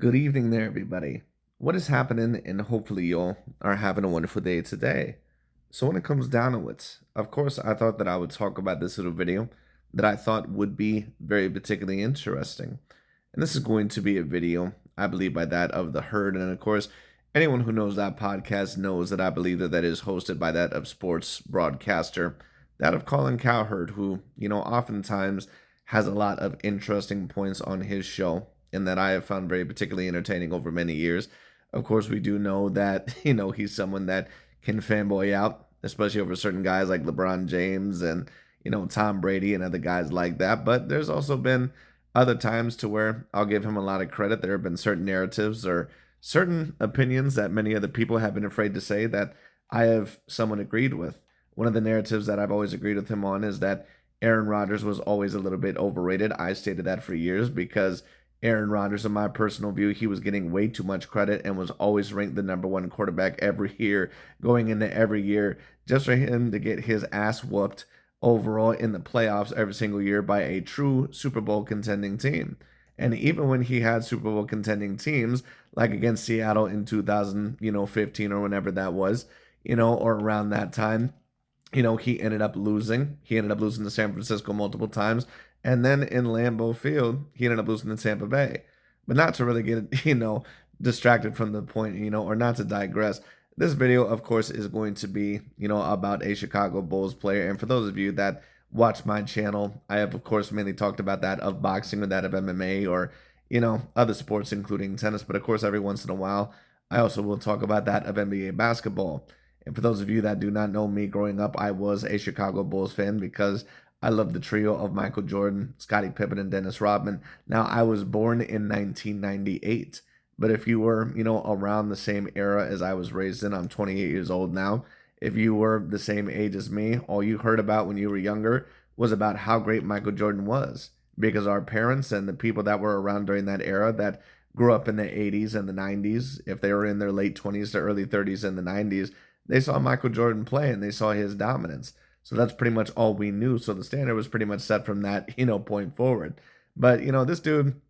Good evening there, everybody. What is happening? And hopefully, you all are having a wonderful day today. So, when it comes down to it, of course, I thought that I would talk about this little video that I thought would be very particularly interesting. And this is going to be a video, I believe, by that of The Herd. And of course, anyone who knows that podcast knows that I believe that that is hosted by that of sports broadcaster, that of Colin Cowherd, who, oftentimes has a lot of interesting points on his show and that I have found very particularly entertaining over many years. Of course, we do know that, he's someone that can fanboy out, especially over certain guys like LeBron James and, Tom Brady and other guys like that. But there's also been other times to where I'll give him a lot of credit. There have been certain narratives or certain opinions that many other people have been afraid to say that I have somewhat agreed with. One of the narratives that I've always agreed with him on is that Aaron Rodgers was always a little bit overrated. I stated that for years because Aaron Rodgers, in my personal view, he was getting way too much credit and was always ranked the number one quarterback every year, going into every year, just for him to get his ass whooped overall in the playoffs every single year by a true Super Bowl contending team. And even when he had Super Bowl contending teams, like against Seattle in 2015 or whenever that was, or around that time, he ended up losing. He ended up losing to San Francisco multiple times. And then in Lambeau Field, he ended up losing to Tampa Bay. But not to really get, distracted from the point, or not to digress. This video, of course, is going to be, about a Chicago Bulls player. And for those of you that watch my channel, I have, of course, mainly talked about that of boxing or that of MMA or, other sports, including tennis. But of course, every once in a while, I also will talk about that of NBA basketball. And for those of you that do not know me growing up, I was a Chicago Bulls fan because I love the trio of Michael Jordan, Scottie Pippen, and Dennis Rodman. Now, I was born in 1998, but if you were, around the same era as I was raised in, I'm 28 years old now. If you were the same age as me, all you heard about when you were younger was about how great Michael Jordan was because our parents and the people that were around during that era that grew up in the 80s and the 90s, if they were in their late 20s to early 30s in the 90s, they saw Michael Jordan play and they saw his dominance. So that's pretty much all we knew. So the standard was pretty much set from that, point forward. But, this dude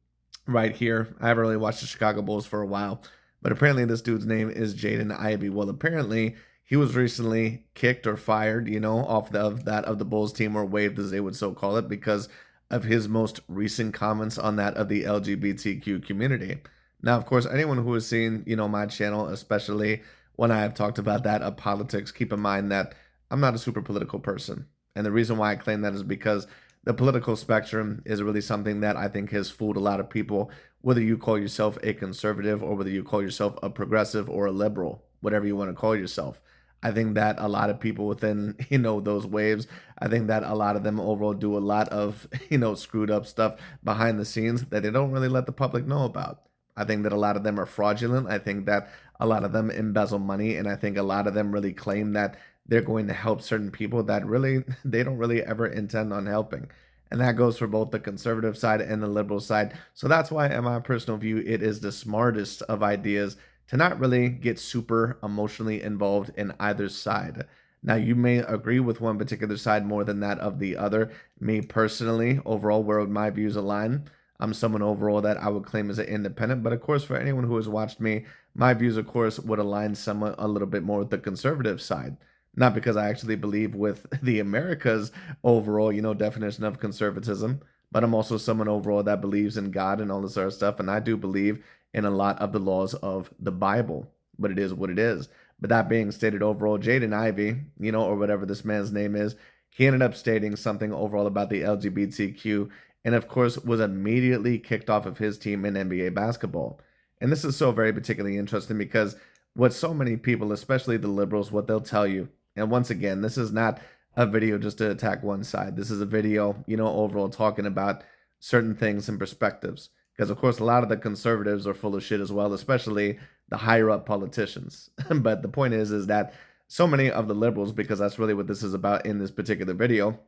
right here, I haven't really watched the Chicago Bulls for a while, but apparently this dude's name is Jaden Ivy. Well, apparently he was recently kicked or fired, off of the Bulls team or waived as they would so call it because of his most recent comments on that of the LGBTQ community. Now, of course, anyone who has seen, my channel, especially when I have talked about that of politics, keep in mind that I'm not a super political person. And the reason why I claim that is because the political spectrum is really something that I think has fooled a lot of people, whether you call yourself a conservative or whether you call yourself a progressive or a liberal, whatever you want to call yourself. I think that a lot of people within, those waves, I think that a lot of them overall do a lot of, screwed up stuff behind the scenes that they don't really let the public know about. I think that a lot of them are fraudulent. I think that a lot of them embezzle money. And I think a lot of them really claim that they're going to help certain people that really they don't really ever intend on helping. And that goes for both the conservative side and the liberal side. So that's why, in my personal view, it is the smartest of ideas to not really get super emotionally involved in either side. Now, you may agree with one particular side more than that of the other. Me personally, overall, where would my views align? I'm someone overall that I would claim as an independent. But of course, for anyone who has watched me, my views, of course, would align somewhat a little bit more with the conservative side. Not because I actually believe with the America's overall, definition of conservatism, but I'm also someone overall that believes in God and all this other stuff. And I do believe in a lot of the laws of the Bible, but it is what it is. But that being stated, overall, Jaden Ivy, or whatever this man's name is, he ended up stating something overall about the LGBTQ and, of course, was immediately kicked off of his team in NBA basketball. And this is so very particularly interesting because what so many people, especially the liberals, what they'll tell you, and once again, this is not a video just to attack one side. This is a video, overall talking about certain things and perspectives. Because, of course, a lot of the conservatives are full of shit as well, especially the higher up politicians. But the point is that so many of the liberals, because that's really what this is about in this particular video,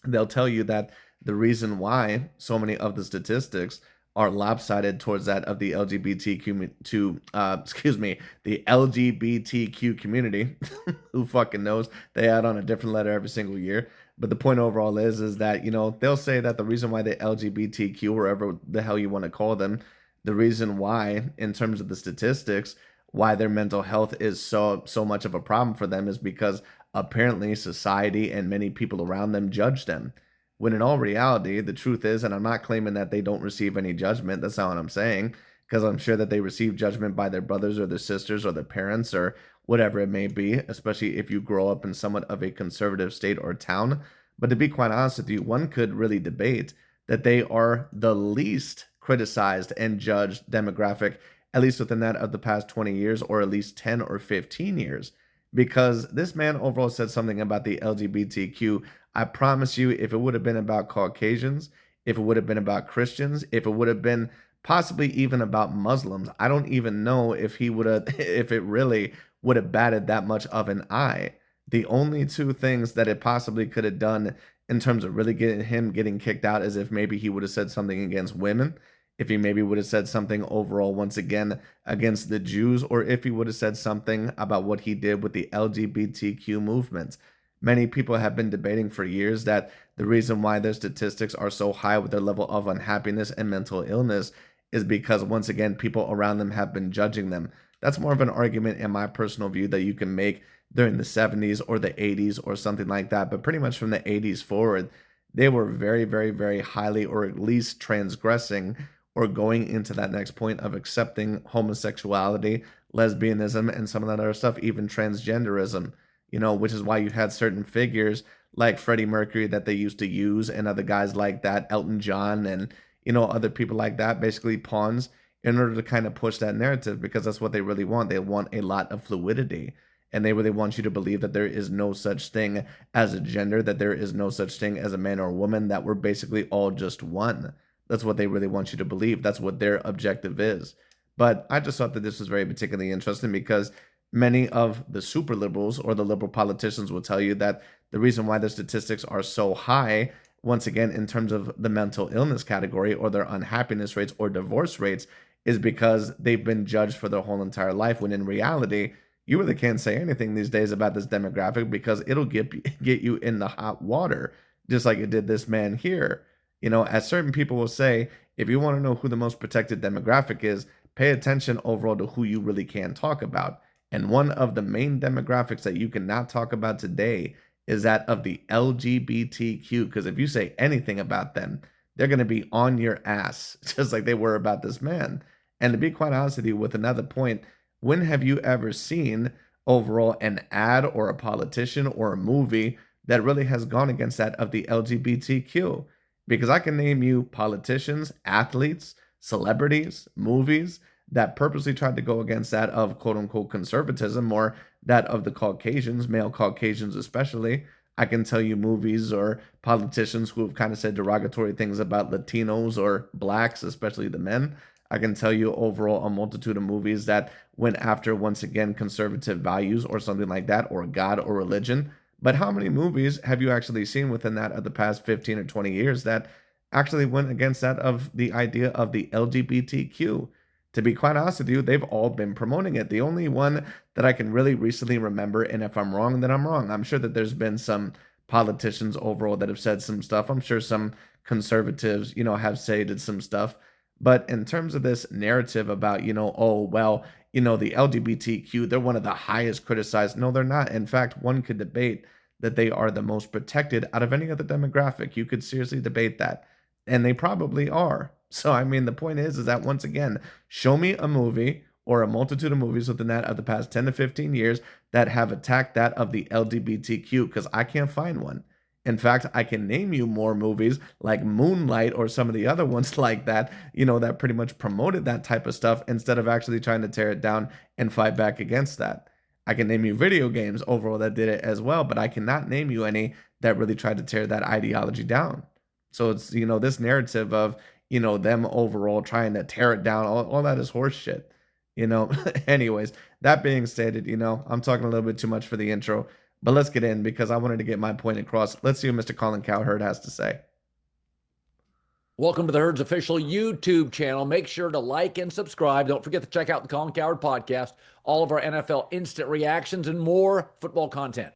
they'll tell you that the reason why so many of the statistics are lopsided towards that of the the LGBTQ community. Who fucking knows? They add on a different letter every single year. But the point overall is that, they'll say that the reason why the LGBTQ, wherever the hell you want to call them, the reason why, in terms of the statistics, why their mental health is so much of a problem for them is because apparently society and many people around them judge them. When in all reality, the truth is, and I'm not claiming that they don't receive any judgment, that's not what I'm saying, because I'm sure that they receive judgment by their brothers or their sisters or their parents or whatever it may be, especially if you grow up in somewhat of a conservative state or town. But to be quite honest with you, one could really debate that they are the least criticized and judged demographic, at least within that of the past 20 years, or at least 10 or 15 years. Because this man overall said something about the LGBTQ. I promise you, if it would have been about Caucasians, if it would have been about Christians, if it would have been possibly even about Muslims, I don't even know if he would have, if it really would have batted that much of an eye. The only two things that it possibly could have done in terms of really getting him getting kicked out is if maybe he would have said something against women, if he maybe would have said something overall once again against the Jews, or if he would have said something about what he did with the LGBTQ movement. Many people have been debating for years that the reason why their statistics are so high with their level of unhappiness and mental illness is because, once again, people around them have been judging them. That's more of an argument, in my personal view, that you can make during the 70s or the 80s or something like that. But pretty much from the 80s forward, they were very, very, very highly, or at least transgressing or going into that next point of accepting homosexuality, lesbianism, and some of that other stuff, even transgenderism, which is why you had certain figures like Freddie Mercury that they used to use, and other guys like that, Elton John, and, other people like that, basically pawns, in order to kind of push that narrative, because that's what they really want. They want a lot of fluidity, and they really want you to believe that there is no such thing as a gender, that there is no such thing as a man or a woman, that we're basically all just one. That's what they really want you to believe. That's what their objective is. But I just thought that this was very particularly interesting, because many of the super liberals or the liberal politicians will tell you that the reason why their statistics are so high, once again, in terms of the mental illness category or their unhappiness rates or divorce rates, is because they've been judged for their whole entire life, when in reality, you really can't say anything these days about this demographic, because it'll get you in the hot water, just like it did this man here. As certain people will say, if you want to know who the most protected demographic is, pay attention overall to who you really can talk about. And one of the main demographics that you cannot talk about today is that of the LGBTQ, because if you say anything about them, they're going to be on your ass, just like they were about this man. And to be quite honest with you, with another point, when have you ever seen overall an ad or a politician or a movie that really has gone against that of the LGBTQ? Because I can name you politicians, athletes, celebrities, movies that purposely tried to go against that of quote unquote conservatism, or that of the Caucasians, male Caucasians especially. I can tell you movies or politicians who have kind of said derogatory things about Latinos or blacks, especially the men. I can tell you overall a multitude of movies that went after, once again, conservative values or something like that, or God or religion. But how many movies have you actually seen within that of the past 15 or 20 years that actually went against that of the idea of the LGBTQ? To be quite honest with you, they've all been promoting it. The only one that I can really recently remember, and if I'm wrong, then I'm wrong. I'm sure that there's been some politicians overall that have said some stuff. I'm sure some conservatives, have stated some stuff. But in terms of this narrative about, oh, well, the LGBTQ, they're one of the highest criticized. No, they're not. In fact, one could debate that they are the most protected out of any other demographic. You could seriously debate that. And they probably are. So, I mean, the point is that, once again, show me a movie or a multitude of movies within that of the past 10 to 15 years that have attacked that of the LGBTQ, because I can't find one. In fact, I can name you more movies like Moonlight or some of the other ones like that, that pretty much promoted that type of stuff instead of actually trying to tear it down and fight back against that. I can name you video games overall that did it as well, but I cannot name you any that really tried to tear that ideology down. So it's, this narrative of, them overall trying to tear it down, all that is horse shit. Anyways, that being stated, I'm talking a little bit too much for the intro. But let's get in, because I wanted to get my point across. Let's see what Mr. Colin Cowherd has to say. Welcome to the Herd's official YouTube channel. Make sure to like and subscribe. Don't forget to check out the Colin Cowherd podcast, all of our NFL instant reactions, and more football content.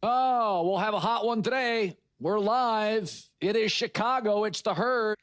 Oh, we'll have a hot one today. We're live. It is Chicago. It's the Herd.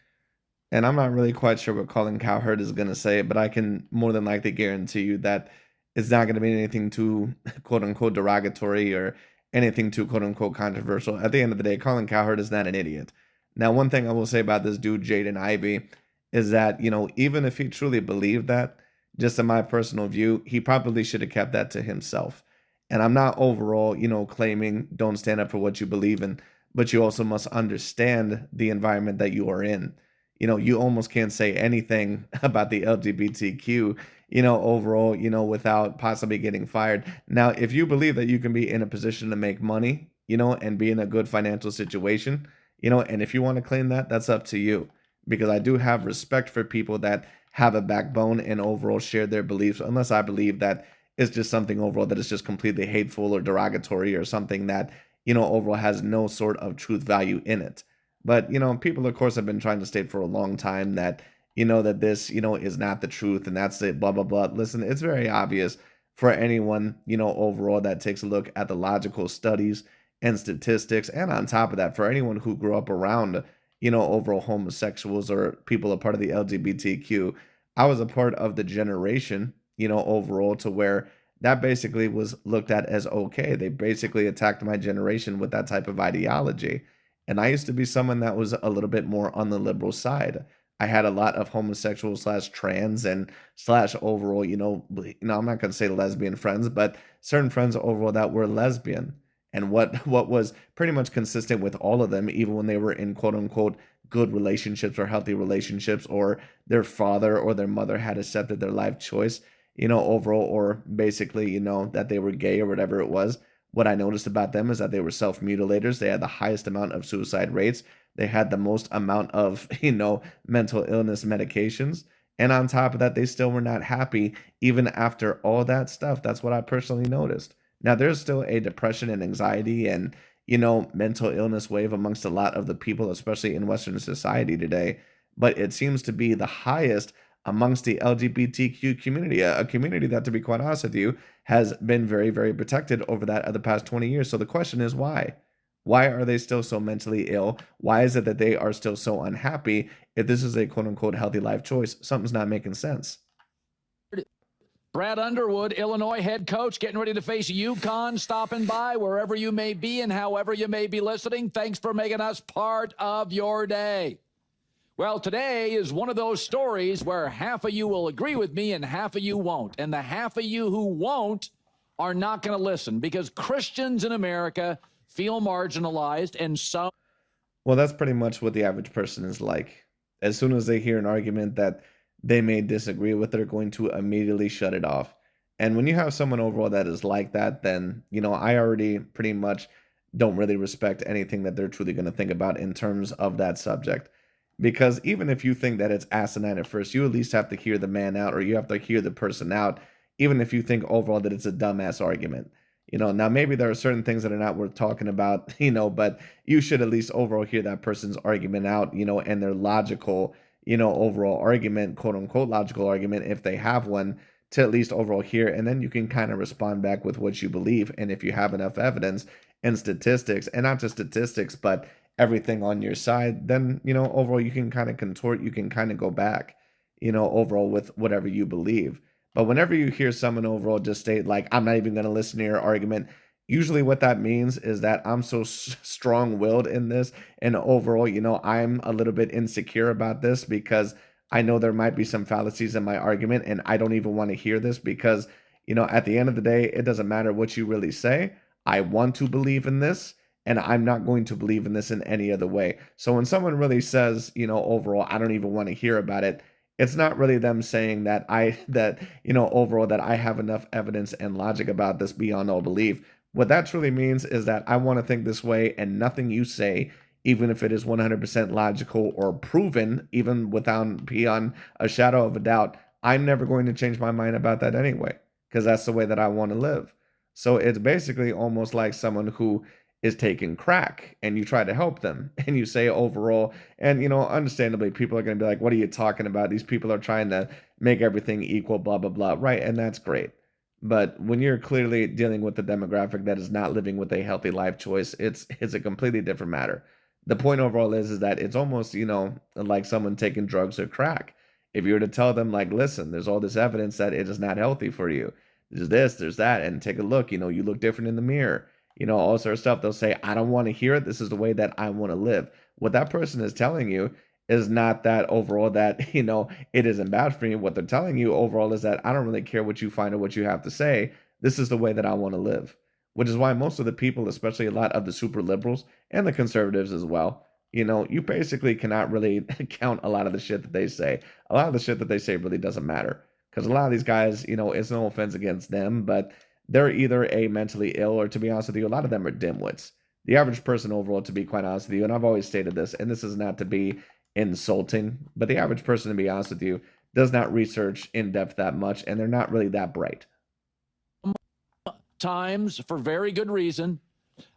And I'm not really quite sure what Colin Cowherd is going to say, but I can more than likely guarantee you that it's not going to be anything too quote unquote derogatory or anything too quote unquote controversial. At the end of the day, Colin Cowherd is not an idiot. Now, one thing I will say about this dude, Jaden Ivy, is that, even if he truly believed that, just in my personal view, he probably should have kept that to himself. And I'm not overall, claiming don't stand up for what you believe in, but you also must understand the environment that you are in. You almost can't say anything about the LGBTQ, overall, without possibly getting fired. Now, if you believe that you can be in a position to make money, and be in a good financial situation, and if you want to claim that, that's up to you. Because I do have respect for people that have a backbone and overall share their beliefs, unless I believe that it's just something overall that is just completely hateful or derogatory or something that, overall has no sort of truth value in it. But, people, of course, have been trying to state for a long time that, that this, is not the truth and that's it, blah, blah, blah. Listen, it's very obvious for anyone, overall that takes a look at the logical studies and statistics. And on top of that, for anyone who grew up around, overall homosexuals or people a part of the LGBTQ, I was a part of the generation, overall to where that basically was looked at as okay. They basically attacked my generation with that type of ideology. And I used to be someone that was a little bit more on the liberal side. I had a lot of homosexual slash trans and slash overall, I'm not going to say lesbian friends, but certain friends overall that were lesbian. And what was pretty much consistent with all of them, even when they were in quote unquote good relationships or healthy relationships, or their father or their mother had accepted their life choice, overall, or basically, that they were gay or whatever it was. What I noticed about them is that they were self-mutilators. They had the highest amount of suicide rates. They had the most amount of, mental illness medications. And on top of that, they still were not happy even after all that stuff. That's what I personally noticed. Now, there's still a depression and anxiety and, mental illness wave amongst a lot of the people, especially in Western society today. But it seems to be the highest amongst the LGBTQ community, a community that, to be quite honest with you, has been very, very protected over that of the past 20 years. So the question is why? Why are they still so mentally ill? Why is it that they are still so unhappy? If this is a quote unquote healthy life choice, something's not making sense. Brad Underwood, Illinois head coach, getting ready to face UConn, stopping by wherever you may be and however you may be listening. Thanks for making us part of your day. Well, today is one of those stories where half of you will agree with me and half of you won't. And the half of you who won't are not going to listen because Christians in America feel marginalized and some. Well, that's pretty much what the average person is like. As soon as they hear an argument that they may disagree with, they're going to immediately shut it off. And when you have someone overall that is like that, then, I already pretty much don't really respect anything that they're truly going to think about in terms of that subject. Because even if you think that it's asinine at first, you at least have to hear the man out or you have to hear the person out, even if you think overall that it's a dumbass argument. Now maybe there are certain things that are not worth talking about, but you should at least overall hear that person's argument out, and their logical, overall argument, quote unquote logical argument, if they have one, to at least overall hear. And then you can kind of respond back with what you believe. And if you have enough evidence and statistics, and not just statistics, but everything on your side, then, overall you can kind of contort, you can kind of go back, overall with whatever you believe. But whenever you hear someone overall just state, like, I'm not even going to listen to your argument, usually what that means is that I'm so strong willed in this. And overall, I'm a little bit insecure about this because I know there might be some fallacies in my argument. And I don't even want to hear this because, at the end of the day, it doesn't matter what you really say. I want to believe in this. And I'm not going to believe in this in any other way. So when someone really says, overall, I don't even want to hear about it, it's not really them saying overall that I have enough evidence and logic about this beyond all belief. What that truly means is that I want to think this way and nothing you say, even if it is 100% logical or proven, even without beyond a shadow of a doubt, I'm never going to change my mind about that anyway, because that's the way that I want to live. So it's basically almost like someone who is taking crack and you try to help them and you say overall, and understandably people are going to be like, what are you talking about? These people are trying to make everything equal, blah blah blah, right? And that's great. But when you're clearly dealing with the demographic that is not living with a healthy life choice, it's a completely different matter. The point overall is that it's almost, like someone taking drugs or crack. If you were to tell them, like, listen, there's all this evidence that it is not healthy for you. There's this, there's that, and take a look, you look different in the mirror, all sort of stuff. They'll say, I don't want to hear it. This is the way that I want to live. What that person is telling you is not that overall that, it isn't bad for you. What they're telling you overall is that I don't really care what you find or what you have to say. This is the way that I want to live. Which is why most of the people, especially a lot of the super liberals and the conservatives as well, you basically cannot really count a lot of the shit that they say. A lot of the shit that they say really doesn't matter. Because a lot of these guys, it's no offense against them, but they're either a mentally ill or, to be honest with you, a lot of them are dimwits. The average person overall, to be quite honest with you, and I've always stated this, and this is not to be insulting, but the average person, to be honest with you, does not research in depth that much, and they're not really that bright. Times for very good reason.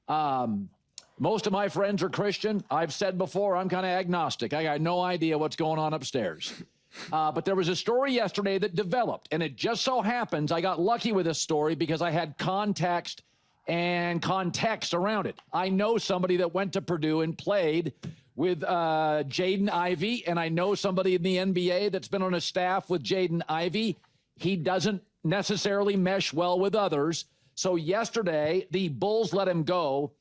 Most of my friends are Christian. I've said before, I'm kind of agnostic. I got no idea what's going on upstairs. But there was a story yesterday that developed, and it just so happens I got lucky with this story because I had context and context around it. I know somebody that went to Purdue and played with Jaden Ivy, and I know somebody in the NBA that's been on a staff with Jaden Ivy. He doesn't necessarily mesh well with others. So yesterday, the Bulls let him go.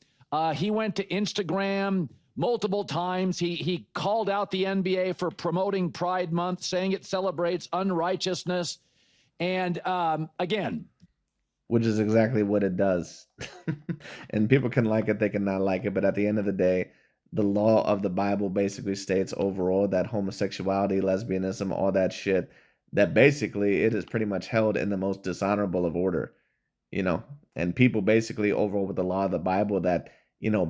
He went to Instagram multiple times. He called out the NBA for promoting Pride Month, saying it celebrates unrighteousness. And again, which is exactly what it does. And people can like it, they can not like it, but at the end of the day, the law of the Bible basically states overall that homosexuality, lesbianism, all that shit, that basically it is pretty much held in the most dishonorable of order. And people basically overall with the law of the Bible that,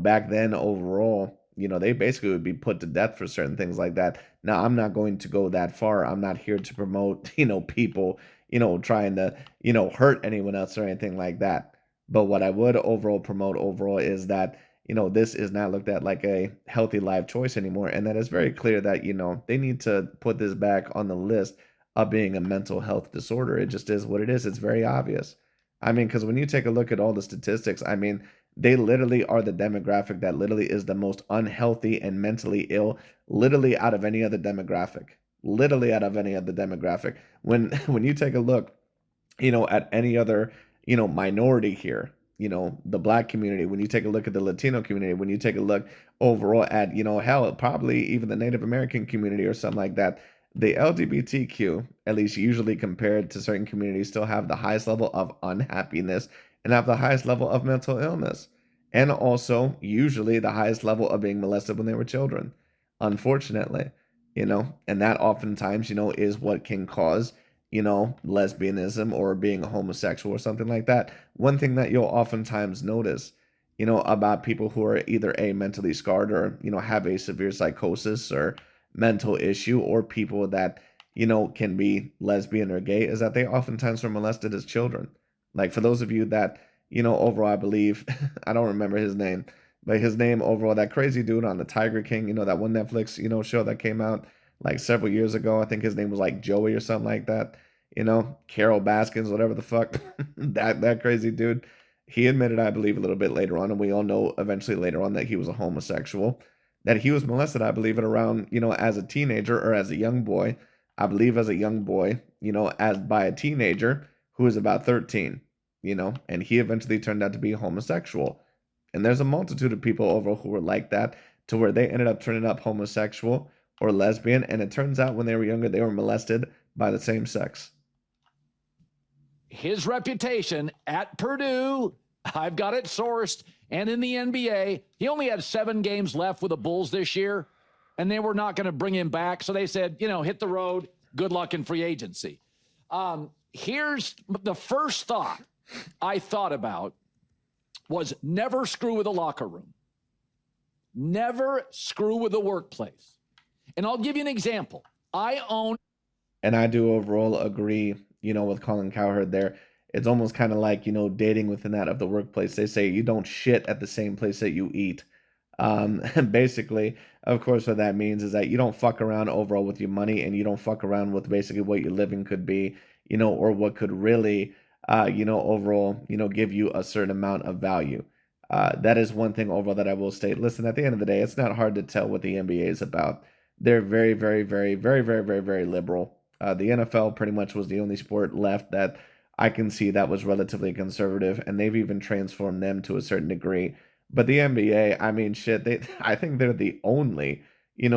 back then overall, they basically would be put to death for certain things like that. Now, I'm not going to go that far. I'm not here to promote, people, trying to, hurt anyone else or anything like that. But what I would overall promote overall is that, this is not looked at like a healthy life choice anymore. And that it's very clear that, they need to put this back on the list of being a mental health disorder. It just is what it is. It's very obvious. I mean, because when you take a look at all the statistics, I mean, they literally are the demographic that literally is the most unhealthy and mentally ill, literally out of any other demographic. Literally out of any other demographic. When when you take a look, at any other, minority here, the black community, when you take a look at the Latino community, when you take a look overall at, hell, probably even the Native American community or something like that, the LGBTQ, at least usually compared to certain communities, still have the highest level of unhappiness and have the highest level of mental illness. And also, usually, the highest level of being molested when they were children. Unfortunately, and that oftentimes, is what can cause, lesbianism or being a homosexual or something like that. One thing that you'll oftentimes notice, about people who are either a mentally scarred or, have a severe psychosis or mental issue, or people that can be lesbian or gay, is that they oftentimes are molested as children. Like, for those of you that overall, I believe I don't remember his name, but his name overall, that crazy dude on the Tiger King, that one Netflix show that came out like several years ago. I think his name was like Joey or something like that. Carol Baskins, whatever the fuck. that crazy dude, he admitted, I believe, a little bit later on, and we all know eventually later on that he was a homosexual, that he was molested, I believe, at around, as a teenager or as a young boy. I believe as a young boy, as by a teenager who was about 13, and he eventually turned out to be homosexual. And there's a multitude of people overall who were like that, to where they ended up turning up homosexual or lesbian, and it turns out when they were younger, they were molested by the same sex. His reputation at Purdue, I've got it sourced, and in the NBA, he only had 7 games left with the Bulls this year, and they were not going to bring him back. So they said, hit the road. Good luck in free agency. Here's the first thought I thought about was never screw with a locker room. Never screw with the workplace. And I'll give you an example. And I do overall agree, with Colin Cowherd there. It's almost kind of like, dating within that of the workplace. They say you don't shit at the same place that you eat. And basically, of course, what that means is that you don't fuck around overall with your money, and you don't fuck around with basically what your living could be, or what could really, overall, give you a certain amount of value. That is one thing overall that I will state. Listen, at the end of the day, it's not hard to tell what the NBA is about. They're very, very, very, very, very, very, very liberal. The NFL pretty much was the only sport left that I can see that was relatively conservative, and they've even transformed them to a certain degree. But the NBA, I mean, shit, I think they're the only,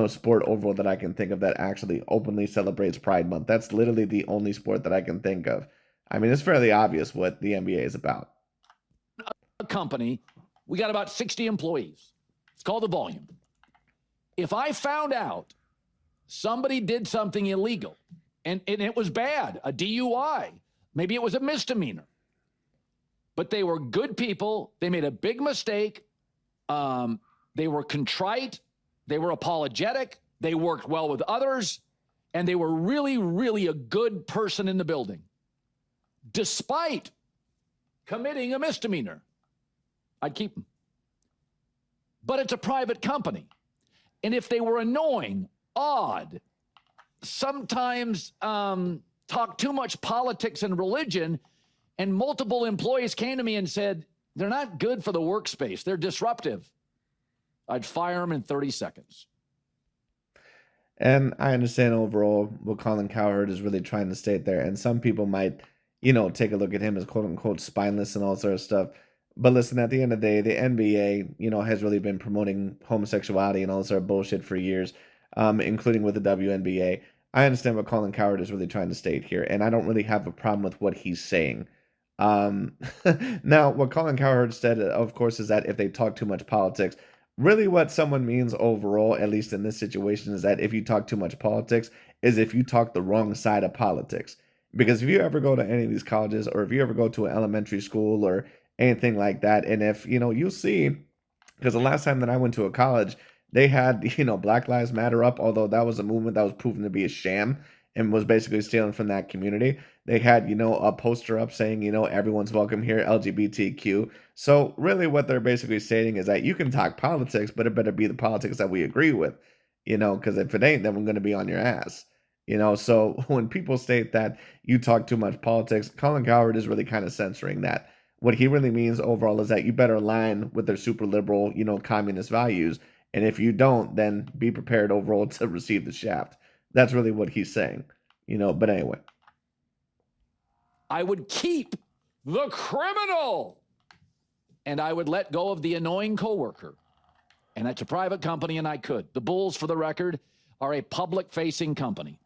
sport overall that I can think of that actually openly celebrates Pride Month. That's literally the only sport that I can think of. I mean, it's fairly obvious what the NBA is about. A company, we got about 60 employees. It's called The Volume. If I found out somebody did something illegal and it was bad, a DUI, maybe it was a misdemeanor, but they were good people, they made a big mistake, they were contrite, they were apologetic, they worked well with others, and they were really, really a good person in the building, despite committing a misdemeanor, I'd keep them. But it's a private company. And if they were annoying, odd, sometimes talk too much politics and religion, and multiple employees came to me and said, they're not good for the workspace, they're disruptive, I'd fire them in 30 seconds. And I understand overall what Colin Cowherd is really trying to state there. And some people might, take a look at him as quote unquote spineless and all sort of stuff. But listen, at the end of the day, the NBA, has really been promoting homosexuality and all sort of bullshit for years, including with the WNBA. I understand what Colin Cowherd is really trying to state here, and I don't really have a problem with what he's saying. Um, Now, what Colin Cowherd said, of course, is that if they talk too much politics, really what someone means overall, at least in this situation, is that if you talk too much politics, is if you talk the wrong side of politics. Because if you ever go to any of these colleges, or if you ever go to an elementary school or anything like that, and if, you'll see, because the last time that I went to a college, they had, Black Lives Matter up, although that was a movement that was proven to be a sham and was basically stealing from that community. They had, a poster up saying, everyone's welcome here, LGBTQ. So really what they're basically stating is that you can talk politics, but it better be the politics that we agree with, because if it ain't, then we're going to be on your ass. So when people state that you talk too much politics, Colin Cowherd is really kind of censoring that. What he really means overall is that you better align with their super liberal, communist values. And if you don't, then be prepared overall to receive the shaft. That's really what he's saying, but anyway. I would keep the criminal and I would let go of the annoying coworker. And it's a private company and I could. The Bulls, for the record, are a public-facing company.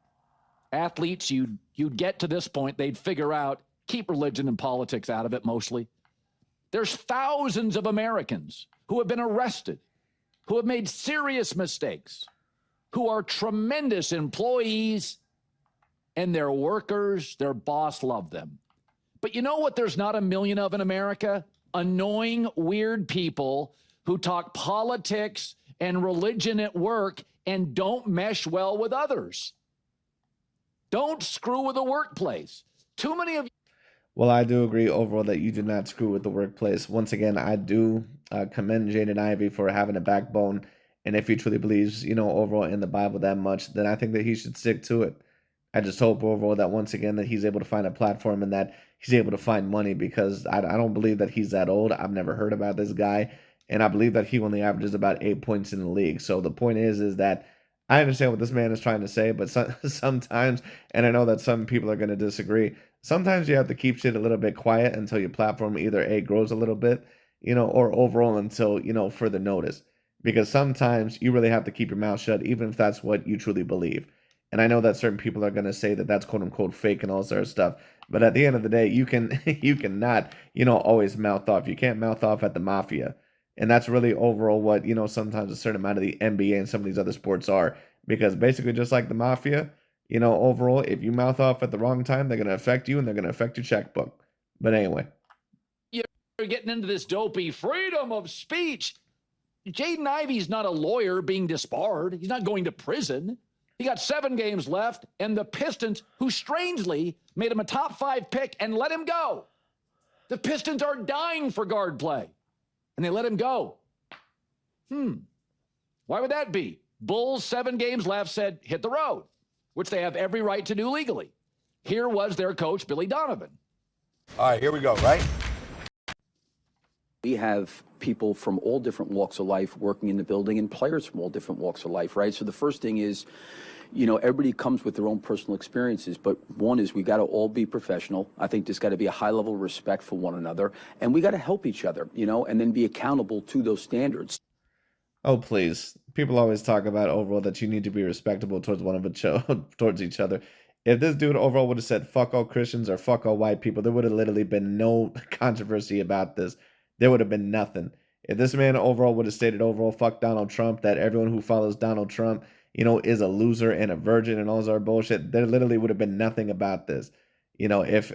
Athletes, you'd get to this point, they'd figure out, keep religion and politics out of it mostly. There's thousands of Americans who have been arrested, who have made serious mistakes, who are tremendous employees, and their workers, their boss love them. But you know what there's not a million of in America? Annoying, weird people who talk politics and religion at work and don't mesh well with others. Don't screw with the workplace. Too many of you. Well, I do agree overall that you do not screw with the workplace. Once again, I do commend Jaden Ivy for having a backbone. And if he truly believes, overall in the Bible that much, then I think that he should stick to it. I just hope overall that once again that he's able to find a platform and that he's able to find money, because I don't believe that he's that old. I've never heard about this guy. And I believe that he only averages about 8 points in the league. So the point is that I understand what this man is trying to say, but sometimes, and I know that some people are going to disagree, sometimes you have to keep shit a little bit quiet until your platform either A, grows a little bit, or overall until, further notice. Because sometimes you really have to keep your mouth shut, even if that's what you truly believe. And I know that certain people are going to say that that's quote unquote fake and all sort of stuff. But at the end of the day, you cannot, always mouth off. You can't mouth off at the mafia. And that's really overall what, sometimes a certain amount of the NBA and some of these other sports are. Because basically, just like the mafia, overall, if you mouth off at the wrong time, they're going to affect you and they're going to affect your checkbook. But anyway. You're getting into this dopey freedom of speech. Jaden Ivey's not a lawyer being disbarred. He's not going to prison. He got 7 games left, and the Pistons, who strangely made him a top 5 pick and let him go. The Pistons are dying for guard play, and they let him go. Why would that be? Bulls, 7 games left, said, hit the road, which they have every right to do legally. Here was their coach, Billy Donovan. All right, here we go, right? We have people from all different walks of life working in the building and players from all different walks of life, right? So the first thing is, you know, everybody comes with their own personal experiences, but one is we got to all be professional. I think there's got to be a high level of respect for one another, and we got to help each other, you know, and then be accountable to those standards. Oh, please. People always talk about overall that you need to be respectable towards towards each other. If this dude overall would have said fuck all Christians or fuck all white people, there would have literally been no controversy about this. There would have been nothing. If this man overall would have stated overall fuck Donald Trump, that everyone who follows Donald Trump, is a loser and a virgin and all this other bullshit, there literally would have been nothing about this. If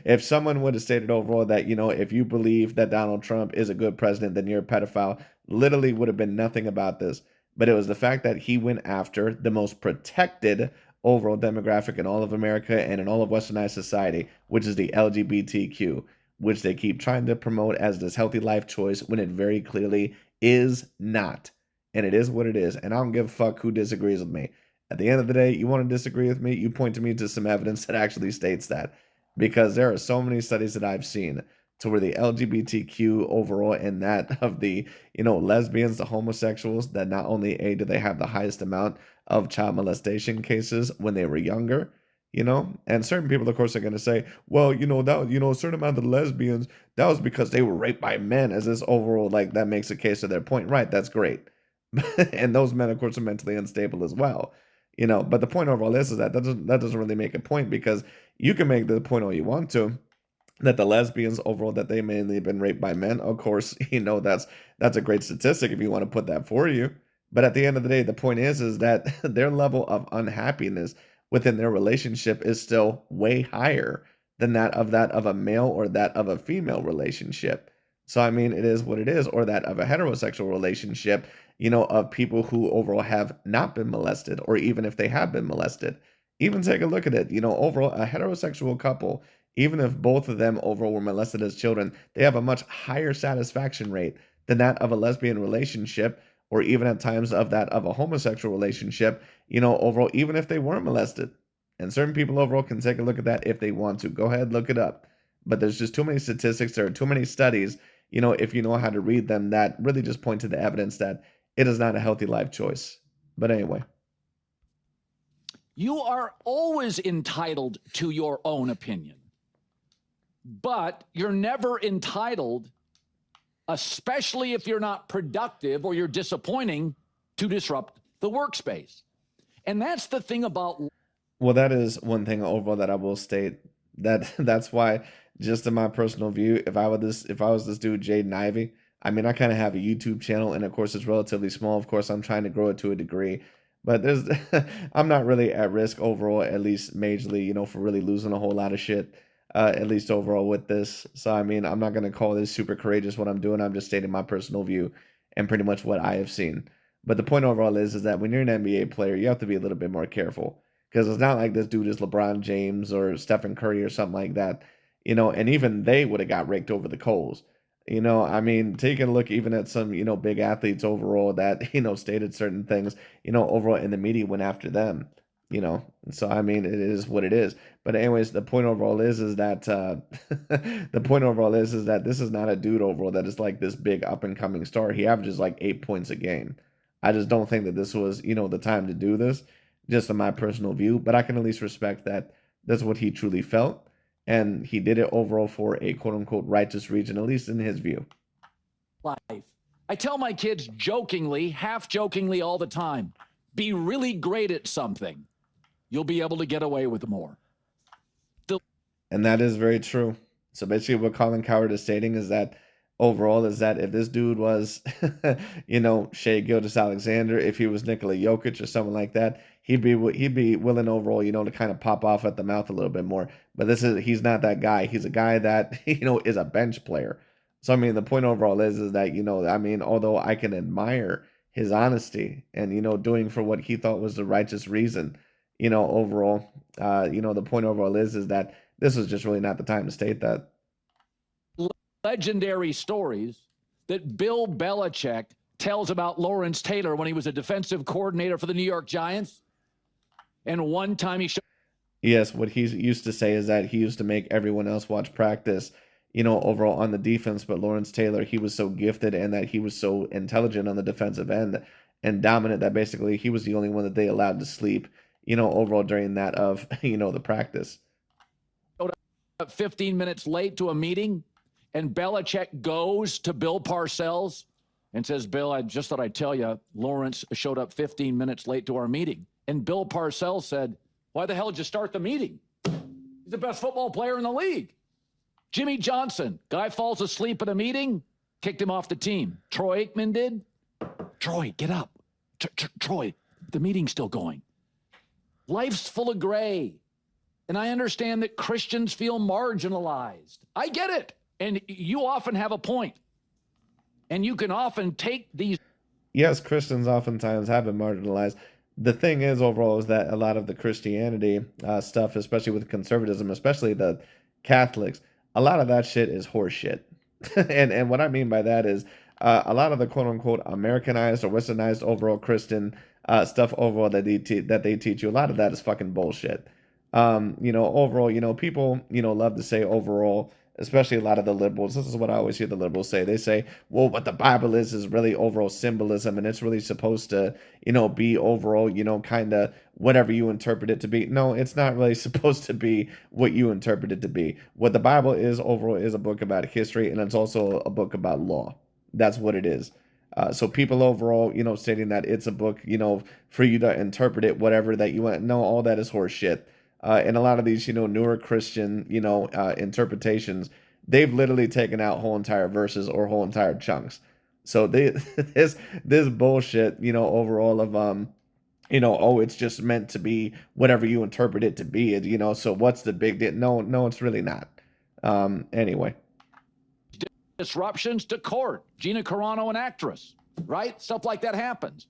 if someone would have stated overall that, if you believe that Donald Trump is a good president, then you're a pedophile, literally would have been nothing about this. But it was the fact that he went after the most protected overall demographic in all of America and in all of westernized society, which is the LGBTQ, which they keep trying to promote as this healthy life choice when it very clearly is not. And it is what it is. And I don't give a fuck who disagrees with me. At the end of the day, you want to disagree with me, you point to me to some evidence that actually states that. Because there are so many studies that I've seen to where the LGBTQ overall and that of the, lesbians, the homosexuals, that not only A, do they have the highest amount of child molestation cases when they were younger, and certain people, of course, are going to say, well, a certain amount of the lesbians, that was because they were raped by men, as this overall, like, that makes a case to their point. Right, that's great. And those men, of course, are mentally unstable as well. But the point overall is that doesn't really make a point, because you can make the point all you want to, that the lesbians overall, that they mainly have been raped by men. Of course, that's a great statistic if you want to put that for you. But at the end of the day, the point is that their level of unhappiness within their relationship is still way higher than that of a male or that of a female relationship. So I mean, it is what it is, or that of a heterosexual relationship, of people who overall have not been molested, or even if they have been molested. Even take a look at it, overall, a heterosexual couple, even if both of them overall were molested as children, they have a much higher satisfaction rate than that of a lesbian relationship, or even at times of that of a homosexual relationship, overall, even if they weren't molested. And certain people overall can take a look at that if they want to. Go ahead, look it up. But there's just too many statistics, there are too many studies, if you know how to read them, that really just point to the evidence that it is not a healthy life choice. But anyway. You are always entitled to your own opinion, but you're never entitled, especially if you're not productive or you're disappointing, to disrupt the workspace. And that's the thing about... Well, that is one thing overall that I will state, that's why, just in my personal view, if I was this dude, Jaden Ivy, I mean, I kind of have a YouTube channel, and of course it's relatively small. Of course, I'm trying to grow it to a degree, but I'm not really at risk overall, at least majorly, for really losing a whole lot of shit, at least overall with this. So, I mean, I'm not going to call this super courageous what I'm doing. I'm just stating my personal view and pretty much what I have seen. But the point overall is that when you're an NBA player, you have to be a little bit more careful, because it's not like this dude is LeBron James or Stephen Curry or something like that, and even they would have got raked over the coals. I mean, taking a look even at some, big athletes overall that, stated certain things, overall in the media went after them, So, I mean, it is what it is. But anyways, the point overall is that, the point overall is that this is not a dude overall that is like this big up and coming star. He averages like 8 points a game. I just don't think that this was, the time to do this, just in my personal view. But I can at least respect that that's what he truly felt. And he did it overall for a quote-unquote righteous reason, at least in his view. Life. I tell my kids jokingly, half jokingly all the time, be really great at something. You'll be able to get away with more. And that is very true. So basically what Colin Cowherd is stating is that overall is that if this dude was, Shea Gilgeous-Alexander, if he was Nikola Jokic or someone like that, he'd be willing overall, to kind of pop off at the mouth a little bit more. But he's not that guy. He's a guy that, is a bench player. So, I mean, the point overall is that, I mean, although I can admire his honesty and, doing for what he thought was the righteous reason, overall, the point overall is that this is just really not the time to state that. Legendary stories that Bill Belichick tells about Lawrence Taylor when he was a defensive coordinator for the New York Giants. And one time he showed... Yes, what he used to say is that he used to make everyone else watch practice, overall on the defense, but Lawrence Taylor, he was so gifted and that he was so intelligent on the defensive end and dominant that basically he was the only one that they allowed to sleep, overall during that of, the practice. 15 minutes late to a meeting, and Belichick goes to Bill Parcells and says, Bill, I just thought I'd tell you, Lawrence showed up 15 minutes late to our meeting. And Bill Parcells said, why the hell did you start the meeting? He's the best football player in the league. Jimmy Johnson, guy falls asleep at a meeting, kicked him off the team. Troy Aikman did. Troy, get up. Troy, the meeting's still going. Life's full of gray. And I understand that Christians feel marginalized. I get it. And you often have a point. And you can often take these. Yes, Christians oftentimes have been marginalized. The thing is, overall, is that a lot of the Christianity stuff, especially with conservatism, especially the Catholics, a lot of that shit is horse shit. and what I mean by that is a lot of the quote-unquote Americanized or Westernized overall Christian stuff overall that they teach you, a lot of that is fucking bullshit. Overall, people, love to say overall, especially a lot of the liberals, this is what I always hear the liberals say. They say, well, what the Bible is really overall symbolism, and it's really supposed to, be overall, kind of whatever you interpret it to be. No, it's not really supposed to be what you interpret it to be. What the Bible is overall is a book about history, and it's also a book about law. That's what it is. So people overall, stating that it's a book, for you to interpret it, whatever that you want. No, all that is horse shit. And a lot of these, newer Christian, interpretations, they've literally taken out whole entire verses or whole entire chunks. So this bullshit, overall of oh, it's just meant to be whatever you interpret it to be, so what's the big deal? No, it's really not. Anyway. Disruptions to court. Gina Carano, an actress, right? Stuff like that happens.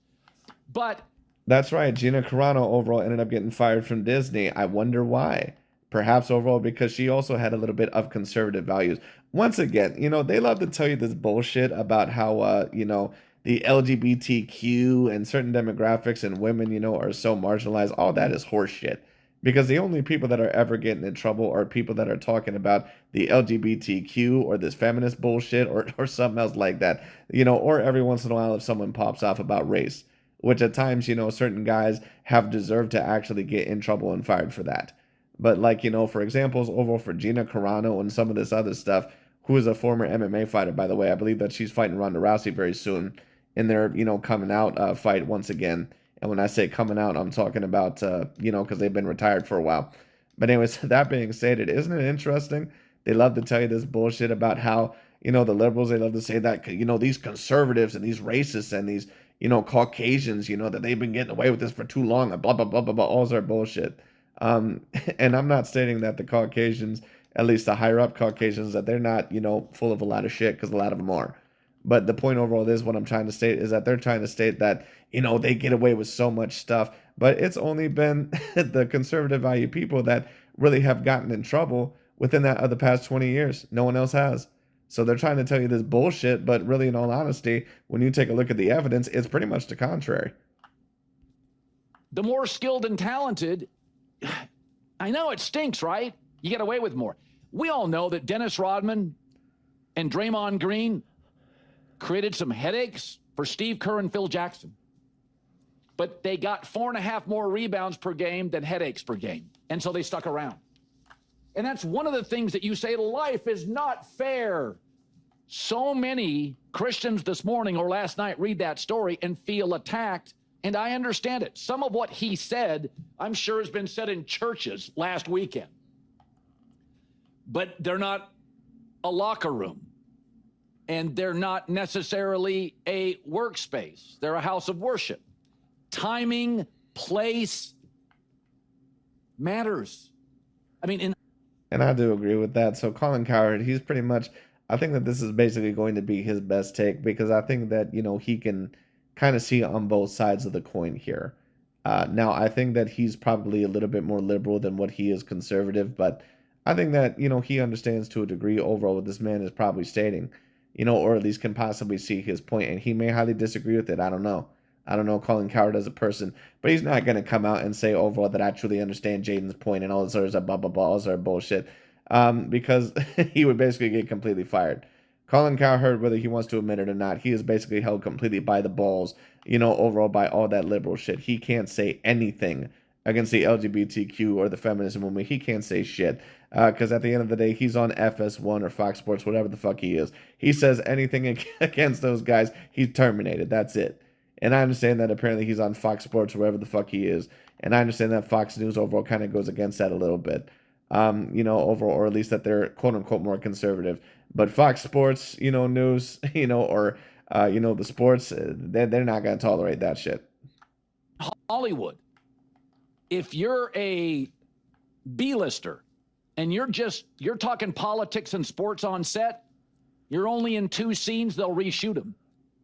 But that's right. Gina Carano overall ended up getting fired from Disney. I wonder why. Perhaps overall because she also had a little bit of conservative values. Once again, they love to tell you this bullshit about how, the LGBTQ and certain demographics and women, are so marginalized. All that is horseshit. Because the only people that are ever getting in trouble are people that are talking about the LGBTQ or this feminist bullshit or something else like that. Or every once in a while if someone pops off about race. Which at times, certain guys have deserved to actually get in trouble and fired for that. But like, for examples, over for Gina Carano and some of this other stuff, who is a former MMA fighter, by the way. I believe that she's fighting Ronda Rousey very soon in their, coming out fight once again. And when I say coming out, I'm talking about, because they've been retired for a while. But anyways, that being stated, isn't it interesting? They love to tell you this bullshit about how, the liberals, they love to say that, these conservatives and these racists and these, Caucasians, that they've been getting away with this for too long, and blah, blah, blah, blah, blah, all their bullshit. And I'm not stating that the Caucasians, at least the higher up Caucasians, that they're not, full of a lot of shit, because a lot of them are. But the point overall is what I'm trying to state is that they're trying to state that, they get away with so much stuff, but it's only been the conservative value people that really have gotten in trouble within that of the past 20 years. No one else has. So they're trying to tell you this bullshit, but really, in all honesty, when you take a look at the evidence, it's pretty much the contrary. The more skilled and talented, I know it stinks, right? You get away with more. We all know that Dennis Rodman and Draymond Green created some headaches for Steve Kerr and Phil Jackson. But they got 4.5 more rebounds per game than headaches per game. And so they stuck around. And that's one of the things that you say, life is not fair. So many Christians this morning or last night read that story and feel attacked, and I understand it. Some of what he said, I'm sure, has been said in churches last weekend. But they're not a locker room, and they're not necessarily a workspace. They're a house of worship. Timing, place matters. I mean, and I do agree with that. So Colin Cowherd, he's pretty much, I think that this is basically going to be his best take, because I think that, he can kind of see on both sides of the coin here. Now, I think that he's probably a little bit more liberal than what he is conservative, but I think that, he understands to a degree overall what this man is probably stating, or at least can possibly see his point, and he may highly disagree with it. I don't know. I don't know Colin Cowherd as a person, but he's not going to come out and say overall that I truly understand Jaden's point and all this other blah, blah, blah, all this other bullshit. because he would basically get completely fired. Colin Cowherd, whether he wants to admit it or not, he is basically held completely by the balls, overall by all that liberal shit. He can't say anything against the LGBTQ or the feminism movement. He can't say shit. Because at the end of the day, he's on FS1 or Fox Sports, whatever the fuck he is. He says anything against those guys, he's terminated. That's it. And I understand that apparently he's on Fox Sports, wherever the fuck he is. And I understand that Fox News overall kind of goes against that a little bit. Overall, or at least that they're quote unquote more conservative. But Fox Sports, news, or the sports, they're not going to tolerate that shit. Hollywood, if you're a B-lister and you're talking politics and sports on set, you're only in 2 scenes, they'll reshoot them.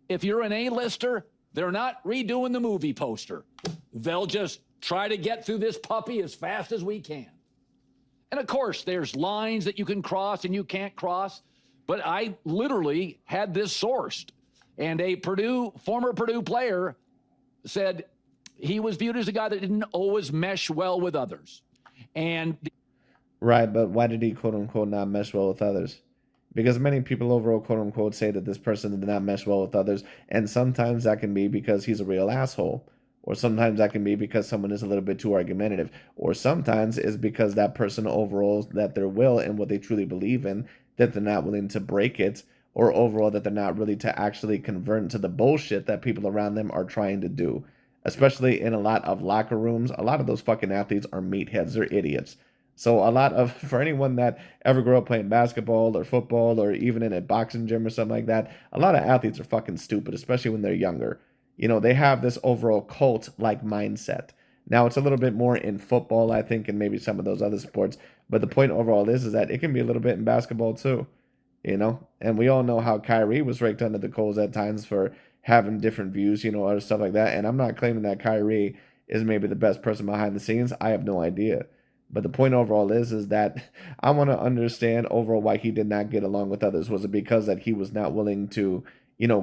If you're an A-lister, they're not redoing the movie poster. They'll just try to get through this puppy as fast as we can. And of course, there's lines that you can cross and you can't cross. But I literally had this sourced. And a former Purdue player said he was viewed as a guy that didn't always mesh well with others. And right, but why did he quote unquote not mesh well with others? Because many people overall quote unquote say that this person did not mesh well with others. And sometimes that can be because he's a real asshole. Or sometimes that can be because someone is a little bit too argumentative. Or sometimes it's because that person overall, that their will and what they truly believe in, that they're not willing to break it. Or overall that they're not really to actually convert into the bullshit that people around them are trying to do. Especially in a lot of locker rooms. A lot of those fucking athletes are meatheads. They're idiots. So for anyone that ever grew up playing basketball or football or even in a boxing gym or something like that, a lot of athletes are fucking stupid, especially when they're younger. They have this overall cult-like mindset. Now, it's a little bit more in football, I think, and maybe some of those other sports. But the point overall is that it can be a little bit in basketball too, And we all know how Kyrie was raked under the coals at times for having different views, or stuff like that. And I'm not claiming that Kyrie is maybe the best person behind the scenes. I have no idea. But the point overall is that I want to understand overall why he did not get along with others. Was it because that he was not willing to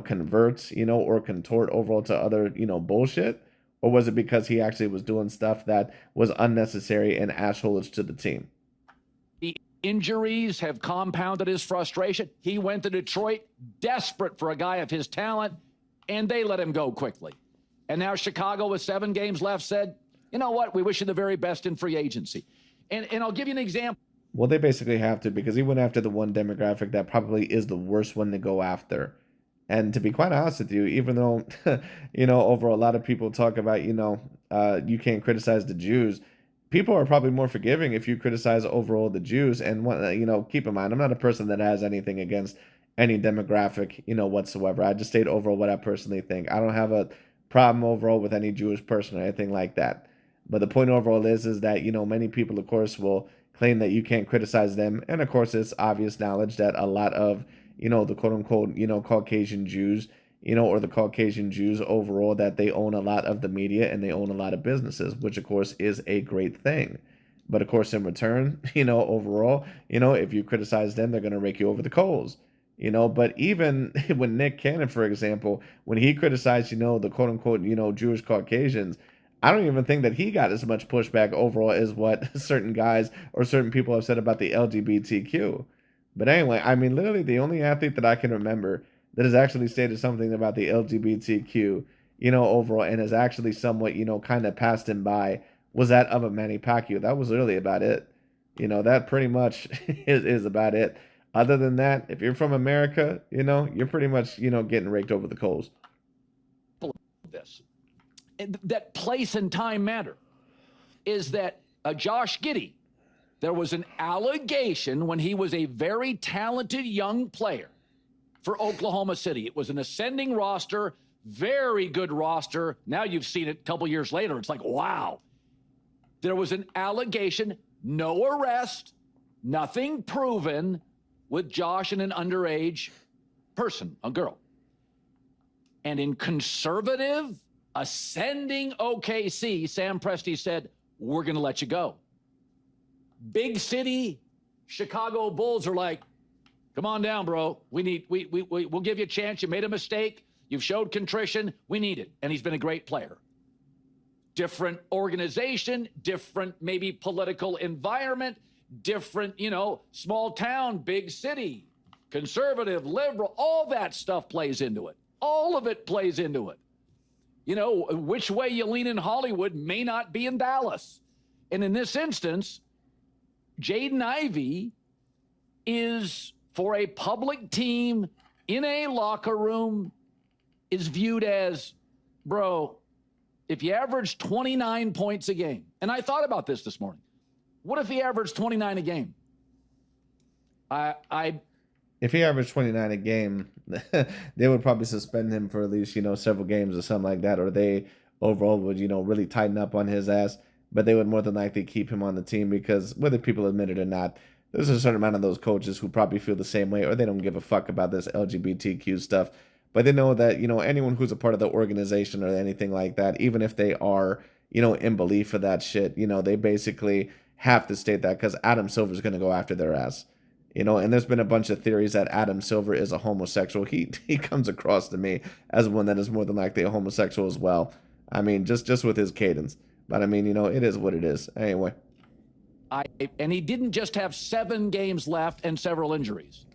convert, or contort overall to other, bullshit? Or was it because he actually was doing stuff that was unnecessary and assholeish to the team? The injuries have compounded his frustration. He went to Detroit desperate for a guy of his talent, and they let him go quickly. And now Chicago, with 7 games left, said, you know what? We wish you the very best in free agency. And I'll give you an example. Well, they basically have to, because he went after the one demographic that probably is the worst one to go after. And to be quite honest with you, even though, over a lot of people talk about, you can't criticize the Jews, people are probably more forgiving if you criticize overall the Jews. And, keep in mind, I'm not a person that has anything against any demographic, whatsoever. I just state overall what I personally think. I don't have a problem overall with any Jewish person or anything like that. But the point overall is that, many people, of course, will claim that you can't criticize them. And, of course, it's obvious knowledge that a lot of the quote unquote, Caucasian Jews, or the Caucasian Jews overall, that they own a lot of the media and they own a lot of businesses, which of course is a great thing. But of course, in return, overall, if you criticize them, they're going to rake you over the coals. But even when Nick Cannon, for example, when he criticized, the quote unquote, Jewish Caucasians, I don't even think that he got as much pushback overall as what certain guys or certain people have said about the LGBTQ. But anyway, I mean, literally the only athlete that I can remember that has actually stated something about the LGBTQ, overall, and has actually somewhat, kind of passed him by, was that of a Manny Pacquiao. That was really about it. That pretty much is about it. Other than that, if you're from America, you're pretty much, getting raked over the coals. This. That place and time matter. Is that Josh Giddey? There was an allegation when he was a very talented young player for Oklahoma City. It was an ascending roster, very good roster. Now you've seen it a couple years later. It's like, wow. There was an allegation, no arrest, nothing proven with Josh and an underage person, a girl. And in conservative, ascending OKC, Sam Presti said, we're going to let you go. Big city Chicago Bulls are like, come on down, bro. We'll give you a chance. You made a mistake. You've showed contrition. We need it. And he's been a great player. Different organization, different maybe political environment, different, small town, big city, conservative, liberal, all that stuff plays into it. All of it plays into it. Which way you lean in Hollywood may not be in Dallas. And in this instance, Jaden Ivy is, for a public team in a locker room, is viewed as, bro, if you average 29 points a game, and I thought about this morning, what if he averaged 29 a game? If he averaged 29 a game, they would probably suspend him for at least, several games or something like that, or they overall would, really tighten up on his ass, but they would more than likely keep him on the team because whether people admit it or not, there's a certain amount of those coaches who probably feel the same way or they don't give a fuck about this LGBTQ stuff. But they know that, anyone who's a part of the organization or anything like that, even if they are, in belief of that shit, they basically have to state that because Adam Silver's going to go after their ass. And there's been a bunch of theories that Adam Silver is a homosexual. He comes across to me as one that is more than likely a homosexual as well. I mean, just with his cadence. But I mean, it is what it is. Anyway. And he didn't just have 7 games left and several injuries.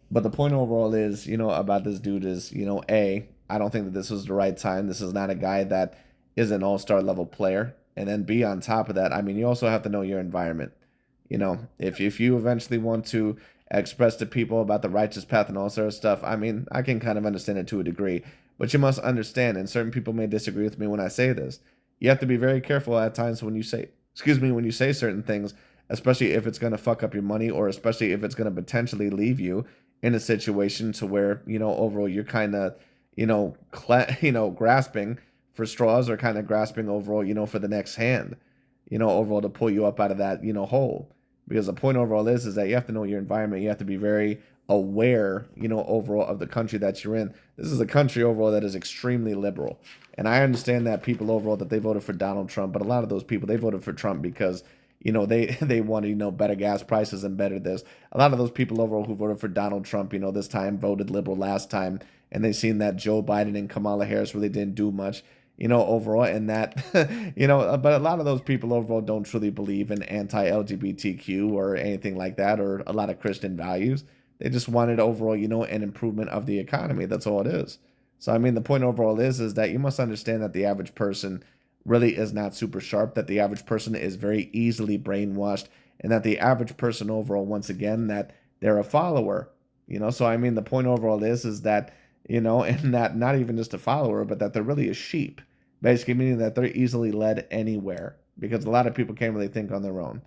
But the point overall is, about this dude is, A, I don't think that this was the right time. This is not a guy that is an all-star level player. And then B, on top of that, I mean, you also have to know your environment. If you eventually want to express to people about the righteous path and all sort of stuff, I mean, I can kind of understand it to a degree. But you must understand, and certain people may disagree with me when I say this, you have to be very careful at times when you say certain things, especially if it's going to fuck up your money or especially if it's going to potentially leave you in a situation to where, overall you're kind of, grasping for straws or kind of grasping overall, for the next hand, overall to pull you up out of that, hole. Because the point overall is that you have to know your environment. You have to be very aware, overall of the country that you're in. This is a country overall that is extremely liberal. And I understand that people overall that they voted for Donald Trump, but a lot of those people, they voted for Trump because, they wanted, better gas prices and better this. A lot of those people overall who voted for Donald Trump, this time voted liberal last time, and they seen that Joe Biden and Kamala Harris really didn't do much, overall, and that, but a lot of those people overall don't truly believe in anti-LGBTQ or anything like that, or a lot of Christian values. They just wanted overall, an improvement of the economy. That's all it is. So, I mean, the point overall is that you must understand that the average person really is not super sharp, that the average person is very easily brainwashed, and that the average person overall, once again, that they're a follower, So, I mean, the point overall is that, and that not even just a follower, but that they're really a sheep, basically meaning that they're easily led anywhere because a lot of people can't really think on their own.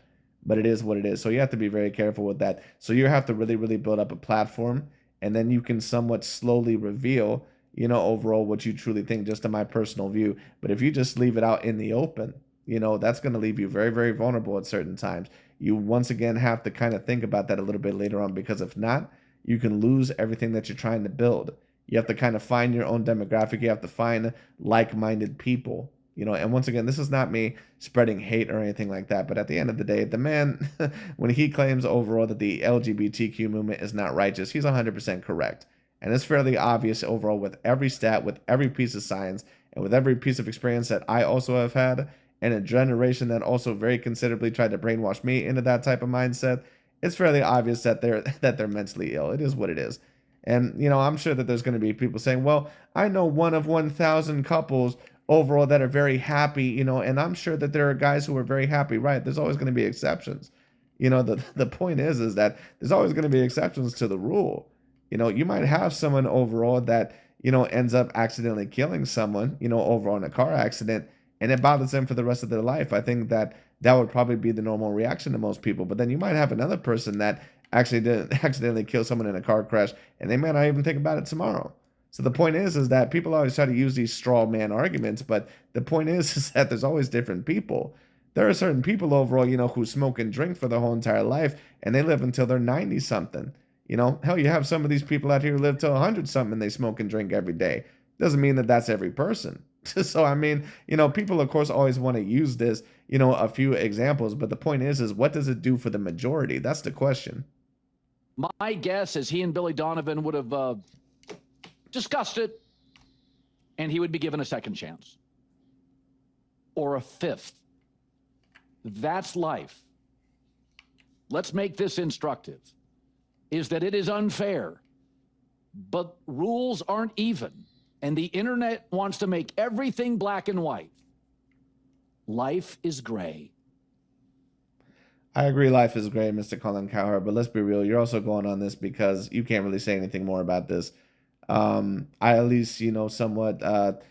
But it is what it is. So you have to be very careful with that. So you have to really, really build up a platform, and then you can somewhat slowly reveal, overall what you truly think, just in my personal view. But if you just leave it out in the open, that's going to leave you very, very vulnerable at certain times. You once again have to kind of think about that a little bit later on, because if not, you can lose everything that you're trying to build. You have to kind of find your own demographic. You have to find like-minded people. And once again, this is not me spreading hate or anything like that. But at the end of the day, the man, when he claims overall that the LGBTQ movement is not righteous, he's 100% correct. And it's fairly obvious overall with every stat, with every piece of science, and with every piece of experience that I also have had, and a generation that also very considerably tried to brainwash me into that type of mindset. It's fairly obvious that they're mentally ill. It is what it is. And, I'm sure that there's going to be people saying, well, I know one of 1,000 couples overall that are very happy, and I'm sure that there are guys who are very happy, right? There's always going to be exceptions. The point is that there's always going to be exceptions to the rule. You might have someone overall that, ends up accidentally killing someone, overall in a car accident, and it bothers them for the rest of their life. I think that would probably be the normal reaction to most people. But then you might have another person that actually didn't accidentally kill someone in a car crash, and they may not even think about it tomorrow. So the point is that people always try to use these straw man arguments, but the point is that there's always different people. There are certain people overall, who smoke and drink for their whole entire life, and they live until they're 90 something. Hell, you have some of these people out here who live till 100 something, and they smoke and drink every day. Doesn't mean that that's every person. So, I mean, people, of course, always want to use this, a few examples, but the point is what does it do for the majority? That's the question. My guess is he and Billy Donovan would have discussed it, and he would be given a second chance or a fifth. That's life. let's make this instructive, is that it is unfair, but rules aren't even. And the internet wants to make everything black and white. Life is gray. I agree life is great, Mr. Colin Cowherd, but let's be real. You're also going on this because you can't really say anything more about this. I at least, somewhat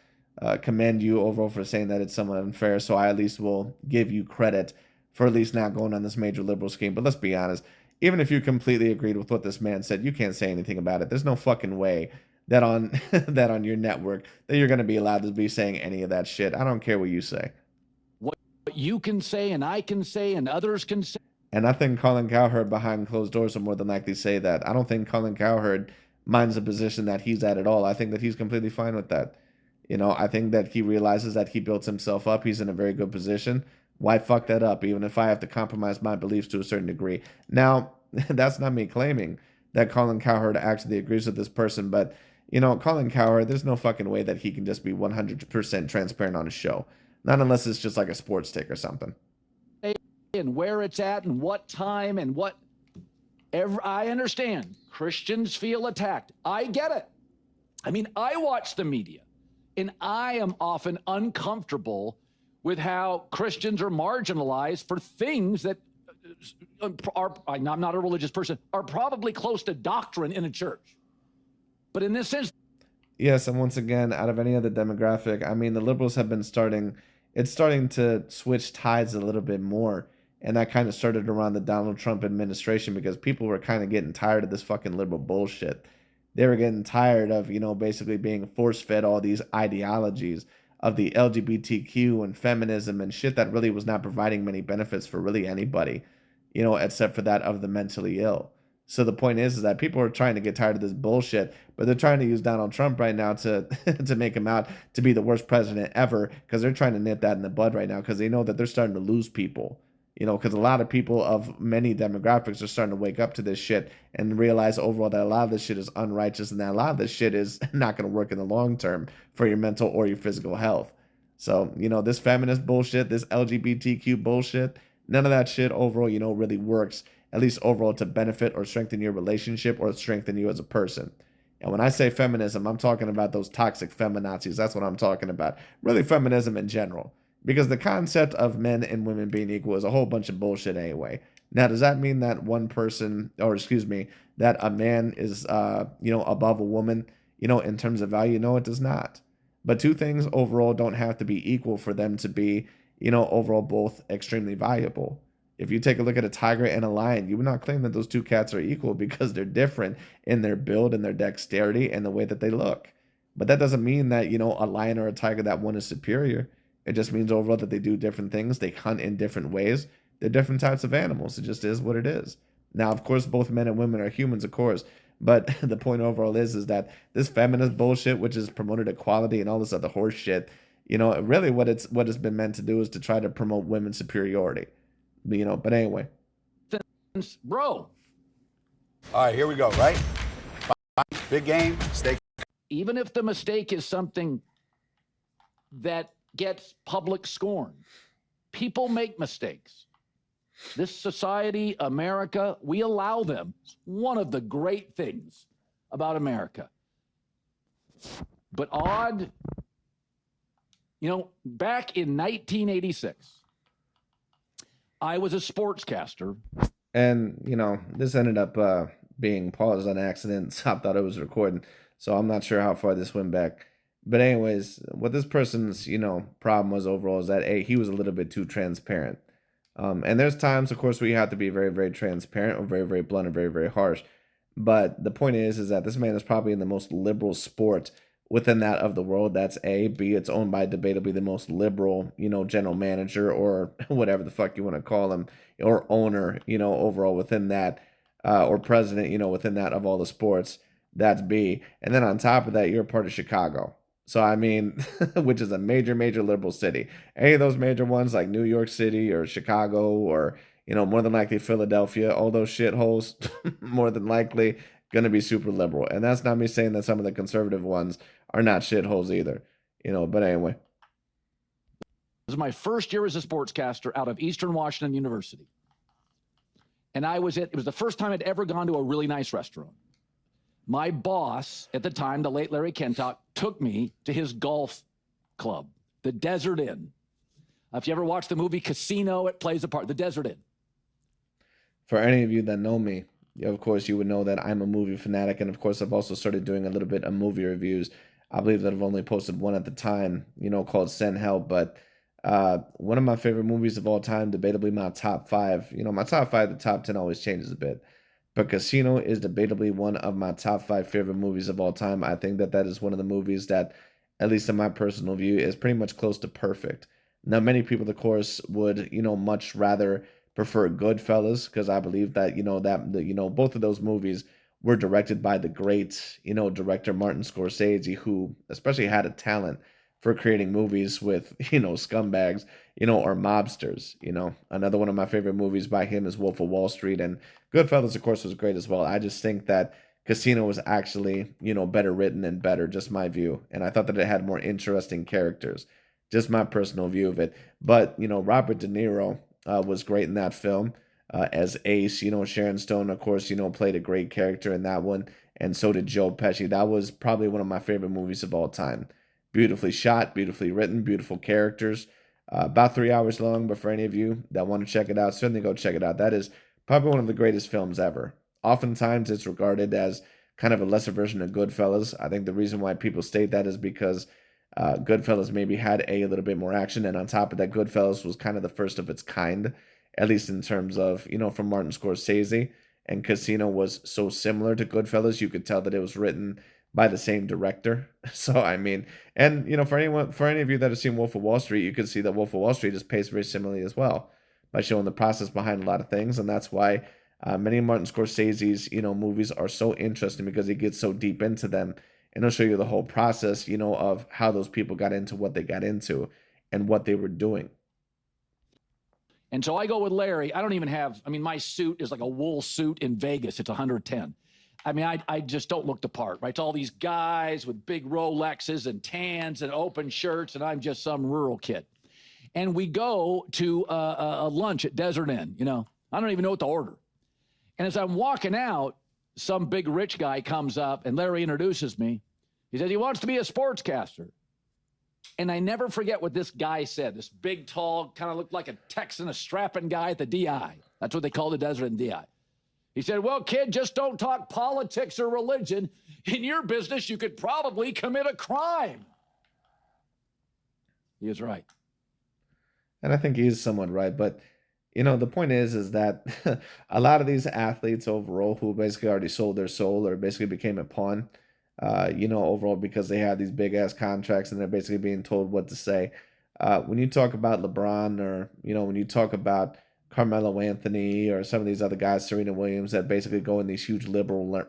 commend you overall for saying that it's somewhat unfair. So I at least will give you credit for at least not going on this major liberal scheme. But let's be honest, even if you completely agreed with what this man said, you can't say anything about it. There's no fucking way that on that on your network that you're going to be allowed to be saying any of that shit. I don't care what you say. What you can say and I can say and others can say. And I think Colin Cowherd behind closed doors will more than likely say that. I don't think Colin Cowherd minds the position that he's at all. I think that he's completely fine with that. I think that he realizes that he built himself up. He's in a very good position. Why fuck that up, even if I have to compromise my beliefs to a certain degree? Now, that's not me claiming that Colin Cowherd actually agrees with this person, but, Colin Cowherd, there's no fucking way that he can just be 100% transparent on a show. Not unless it's just like a sports take or something. And where it's at and what time and what I understand. Christians feel attacked. I get it. I mean, I watch the media and I am often uncomfortable with how Christians are marginalized for things that are, I'm not a religious person, are probably close to doctrine in a church. But in this sense, yes, and once again, out of any other demographic, I mean, the liberals have been it's starting to switch tides a little bit more. And that kind of started around the Donald Trump administration because people were kind of getting tired of this fucking liberal bullshit. They were getting tired of, basically being force-fed all these ideologies of the LGBTQ and feminism and shit that really was not providing many benefits for really anybody, except for that of the mentally ill. So the point is that people are trying to get tired of this bullshit, but they're trying to use Donald Trump right now to to make him out to be the worst president ever because they're trying to nip that in the bud right now because they know that they're starting to lose people. Because a lot of people of many demographics are starting to wake up to this shit and realize overall that a lot of this shit is unrighteous and that a lot of this shit is not going to work in the long term for your mental or your physical health. So, this feminist bullshit, this LGBTQ bullshit, none of that shit overall, really works, at least overall to benefit or strengthen your relationship or strengthen you as a person. And when I say feminism, I'm talking about those toxic feminazis. That's what I'm talking about. Really feminism in general. Because the concept of men and women being equal is a whole bunch of bullshit anyway. Now, does that mean that that a man is, above a woman, in terms of value? No, it does not. But two things overall don't have to be equal for them to be, overall both extremely valuable. If you take a look at a tiger and a lion, you would not claim that those two cats are equal because they're different in their build and their dexterity and the way that they look. But that doesn't mean that, a lion or a tiger, that one is superior. It just means overall that they do different things. They hunt in different ways. They're different types of animals. It just is what it is. Now, of course, both men and women are humans, of course. But the point overall is that this feminist bullshit, which is promoted equality and all this other horse shit, really what it's been meant to do is to try to promote women's superiority. But anyway. Bro. All right, here we go, right? Big game, stay. Even if the mistake is something that gets public scorn. People make mistakes. This society, America, we allow them. It's one of the great things about America. But odd, back in 1986, I was a sportscaster. And, this ended up being paused on accident. So I thought it was recording. So I'm not sure how far this went back. But anyways, what this person's, problem was overall is that, A, he was a little bit too transparent. And there's times, of course, where you have to be very, very transparent or very, very blunt or very, very harsh. But the point is that this man is probably in the most liberal sport within that of the world. That's A. B, it's owned by debatably the most liberal, general manager or whatever the fuck you want to call him, or owner, overall within that, or president, within that of all the sports. That's B. And then on top of that, you're a part of Chicago. So, I mean, which is a major, major liberal city. Any of those major ones like New York City or Chicago or, more than likely Philadelphia, all those shitholes, more than likely going to be super liberal. And that's not me saying that some of the conservative ones are not shitholes either, but anyway. This is my first year as a sportscaster out of Eastern Washington University. and it was the first time I'd ever gone to a really nice restaurant. My boss at the time, the late Larry Kentock, took me to his golf club, the Desert Inn. If you ever watched the movie Casino, it plays a part. The Desert Inn. For any of you that know me, of course, you would know that I'm a movie fanatic. And of course, I've also started doing a little bit of movie reviews. I believe that I've only posted one at the time, called Send Help. But one of my favorite movies of all time, debatably my top five. My top five, the top 10 always changes a bit. But Casino is debatably one of my top five favorite movies of all time. I think that is one of the movies that, at least in my personal view, is pretty much close to perfect. Now, many people, of course, would, much rather prefer Goodfellas, because I believe that, both of those movies were directed by the great, director Martin Scorsese, who especially had a talent for creating movies with, scumbags, or mobsters. Another one of my favorite movies by him is Wolf of Wall Street, and Goodfellas, of course, was great as well. I just think that Casino was actually, better written and better, just my view. And I thought that it had more interesting characters, just my personal view of it. But, Robert De Niro was great in that film as Ace. Sharon Stone, of course, played a great character in that one. And so did Joe Pesci. That was probably one of my favorite movies of all time. Beautifully shot, beautifully written, beautiful characters. About 3 hours long, but for any of you that want to check it out, certainly go check it out. That is probably one of the greatest films ever. Oftentimes, it's regarded as kind of a lesser version of Goodfellas. I think the reason why people state that is because Goodfellas maybe had a little bit more action, and on top of that, Goodfellas was kind of the first of its kind, at least in terms of, from Martin Scorsese. And Casino was so similar to Goodfellas, you could tell that it was written by the same director. So, I mean, and, for any of you that have seen Wolf of Wall Street, you can see that Wolf of Wall Street is paced very similarly as well, by showing the process behind a lot of things. And that's why many of Martin Scorsese's, movies are so interesting, because he gets so deep into them. And he'll show you the whole process, of how those people got into what they got into and what they were doing. And so I go with Larry. My suit is like a wool suit in Vegas. It's 110. I just don't look the part, right? It's all these guys with big Rolexes and tans and open shirts, and I'm just some rural kid. And we go to a lunch at Desert Inn. I don't even know what to order. And as I'm walking out, some big rich guy comes up, and Larry introduces me. He says he wants to be a sportscaster. And I never forget what this guy said. This big, tall, kind of looked like a Texan, a strapping guy at the DI. That's what they call the Desert Inn DI. He said, well, kid, just don't talk politics or religion. In your business, you could probably commit a crime. He is right. And I think he is somewhat right. But, the point is that a lot of these athletes overall who basically already sold their soul or basically became a pawn, overall because they have these big ass contracts and they're basically being told what to say. When you talk about LeBron, or, when you talk about Carmelo Anthony or some of these other guys, Serena Williams, that basically go in these huge liberal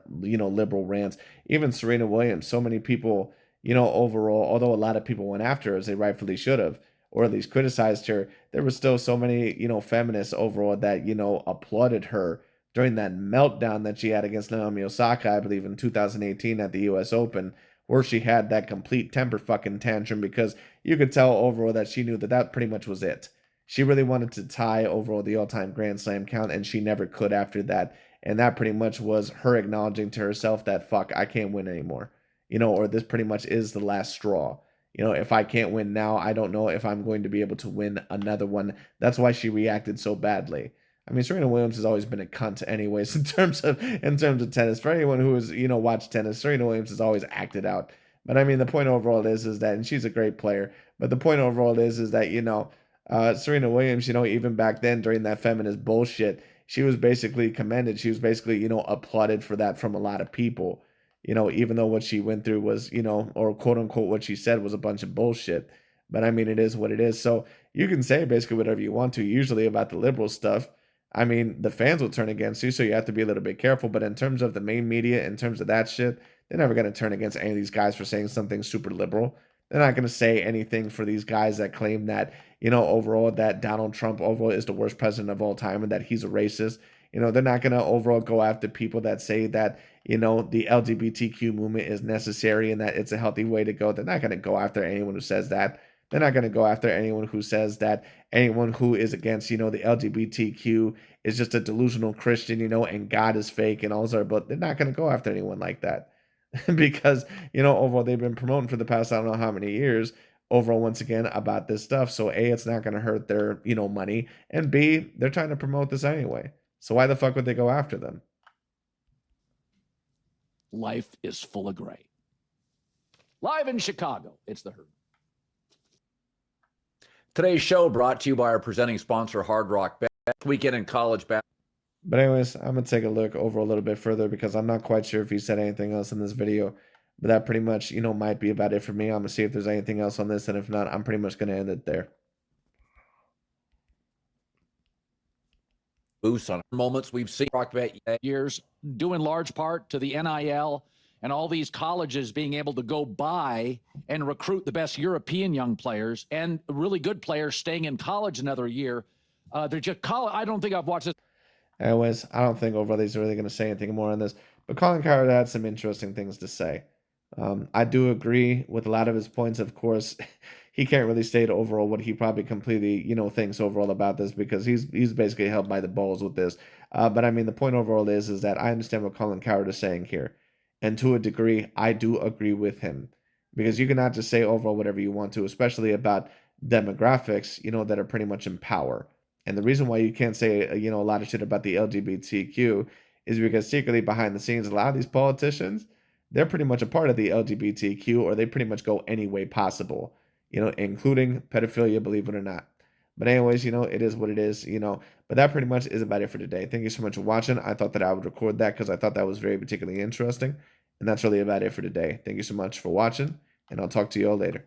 rants. Even Serena Williams, so many people, overall, although a lot of people went after her, as they rightfully should have, or at least criticized her, there were still so many, feminists overall that, applauded her during that meltdown that she had against Naomi Osaka, I believe in 2018 at the US Open, where she had that complete temper fucking tantrum, because you could tell overall that she knew that pretty much was it. She really wanted to tie overall the all-time Grand Slam count, and she never could after that. And that pretty much was her acknowledging to herself that, fuck, I can't win anymore. Or this pretty much is the last straw. If I can't win now, I don't know if I'm going to be able to win another one. That's why she reacted so badly. Serena Williams has always been a cunt anyways in terms of tennis. For anyone who has, watched tennis, Serena Williams has always acted out. But the point overall is that, and she's a great player, but the point overall is that, Serena Williams, even back then during that feminist bullshit, she was basically commended. She was basically, applauded for that from a lot of people, even though what she went through was, or quote unquote, what she said was a bunch of bullshit. But it is what it is. So you can say basically whatever you want to, usually about the liberal stuff. The fans will turn against you, so you have to be a little bit careful. But in terms of the main media, in terms of that shit, they're never going to turn against any of these guys for saying something super liberal. They're not going to say anything for these guys that claim that, overall that Donald Trump overall is the worst president of all time and that he's a racist. They're not going to overall go after people that say that, the LGBTQ movement is necessary and that it's a healthy way to go. They're not going to go after anyone who says that. They're not going to go after anyone who says that anyone who is against, the LGBTQ is just a delusional Christian, and God is fake and all that. But they're not going to go after anyone like that because, overall, they've been promoting for the past, I don't know how many years, overall, once again, about this stuff. So A, it's not going to hurt their, money. And B, they're trying to promote this anyway. So why the fuck would they go after them? Life is full of gray. Live in Chicago, it's The Herd. Today's show brought to you by our presenting sponsor, Hard Rock Bet. Weekend in college basketball. But anyways, I'm going to take a look over a little bit further because I'm not quite sure if he said anything else in this video. But that pretty much, might be about it for me. I'm going to see if there's anything else on this. And if not, I'm pretty much going to end it there. Boost on moments we've seen Rock Bet years, due in large part to the NIL and all these colleges being able to go buy and recruit the best European young players and really good players staying in college another year. They're just I don't think I've watched this. Anyways, I don't think overall he's really going to say anything more on this. But Colin Cowherd had some interesting things to say. I do agree with a lot of his points. Of course, he can't really state overall what he probably completely, thinks overall about this because he's basically held by the balls with this. But I mean, the point overall is that I understand what Colin Cowherd is saying here. And to a degree, I do agree with him. Because you cannot just say overall whatever you want to, especially about demographics, that are pretty much in power. And the reason why you can't say, a lot of shit about the LGBTQ is because secretly behind the scenes, a lot of these politicians, they're pretty much a part of the LGBTQ, or they pretty much go any way possible, including pedophilia, believe it or not. But anyways, it is what it is, but that pretty much is about it for today. Thank you so much for watching. I thought that I would record that because I thought that was very particularly interesting. And that's really about it for today. Thank you so much for watching, and I'll talk to you all later.